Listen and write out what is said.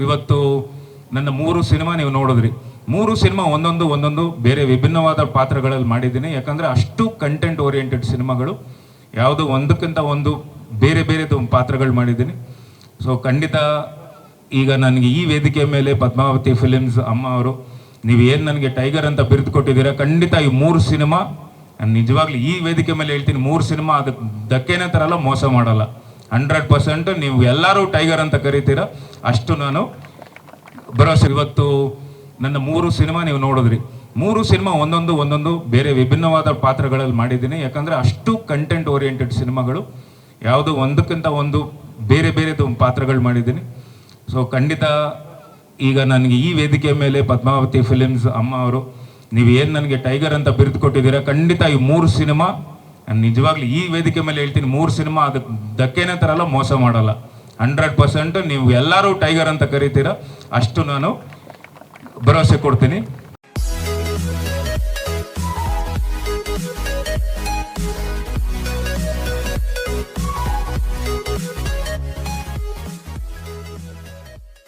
ಇವತ್ತು ನನ್ನ 3 ಸಿನಿಮಾ ನೀವು ನೋಡಿದ್ರಿ. 3 ಸಿನಿಮಾ ಒಂದೊಂದು ಬೇರೆ ವಿಭಿನ್ನವಾದ ಪಾತ್ರಗಳಲ್ಲಿ ಮಾಡಿದ್ದೀನಿ. ಯಾಕಂದ್ರೆ ಅಷ್ಟು ಕಂಟೆಂಟ್ ಓರಿಯೆಂಟೆಡ್ ಸಿನಿಮಾಗಳು, ಯಾವುದು ಒಂದಕ್ಕಿಂತ ಒಂದು ಬೇರೆ ಬೇರೆದು ಪಾತ್ರಗಳು ಮಾಡಿದ್ದೀನಿ. ಸೊ ಖಂಡಿತ ಈಗ ನನಗೆ ಈ ವೇದಿಕೆ ಮೇಲೆ ಪದ್ಮಾವತಿ ಫಿಲಿಮ್ಸ್ ಅಮ್ಮ ಅವರು ನೀವು ಏನು ನನಗೆ ಟೈಗರ್ ಅಂತ ಬಿರುದು ಕೊಟ್ಟಿದ್ದೀರಾ, ಖಂಡಿತ ಈ 3 ಸಿನಿಮಾ ನಾನು ನಿಜವಾಗ್ಲೂ ಈ ವೇದಿಕೆ ಮೇಲೆ ಹೇಳ್ತೀನಿ, 3 ಸಿನಿಮಾ ಅದಕ್ಕೆ ಧಕ್ಕೆನೇ ತರಲ್ಲ, ಮೋಸ ಮಾಡಲ್ಲ. 100% ನೀವು ಎಲ್ಲರೂ ಟೈಗರ್ ಅಂತ ಕರಿತೀರಾ, ಅಷ್ಟು ನಾನು ಭರವಸೆ. ಇವತ್ತು ನನ್ನ 3 ಸಿನಿಮಾ ನೀವು ನೋಡಿದ್ರಿ. 3 ಸಿನಿಮಾ ಒಂದೊಂದು ಬೇರೆ ವಿಭಿನ್ನವಾದ ಪಾತ್ರಗಳಲ್ಲಿ ಮಾಡಿದ್ದೀನಿ. ಯಾಕಂದ್ರೆ ಅಷ್ಟು ಕಂಟೆಂಟ್ ಓರಿಯೆಂಟೆಡ್ ಸಿನಿಮಾಗಳು, ಯಾವುದು ಒಂದಕ್ಕಿಂತ ಒಂದು ಬೇರೆ ಬೇರೆದು ಪಾತ್ರಗಳು ಮಾಡಿದ್ದೀನಿ. ಸೊ ಖಂಡಿತ ಈಗ ನನಗೆ ಈ ವೇದಿಕೆ ಮೇಲೆ ಪದ್ಮಾವತಿ ಫಿಲಿಮ್ಸ್ ಅಮ್ಮ ಅವರು ನೀವು ಏನು ನನಗೆ ಟೈಗರ್ ಅಂತ ಬಿರುದು ಕೊಟ್ಟಿದ್ದೀರಾ, ಖಂಡಿತ ಈ 3 ಸಿನಿಮಾ ನಾನು ನಿಜವಾಗ್ಲೂ ಈ ವೇದಿಕೆ ಮೇಲೆ ಹೇಳ್ತೀನಿ, 3 ಸಿನಿಮಾ ಅದಕ್ಕೆ ಧಕ್ಕೆನೇ ತರಲ್ಲ, ಮೋಸ ಮಾಡಲ್ಲ. 100% ನೀವು ಎಲ್ಲರೂ ಟೈಗರ್ ಅಂತ ಕರಿತೀರಾ, ಅಷ್ಟು ನಾನು ಭರವಸೆ ಕೊಡ್ತೀನಿ.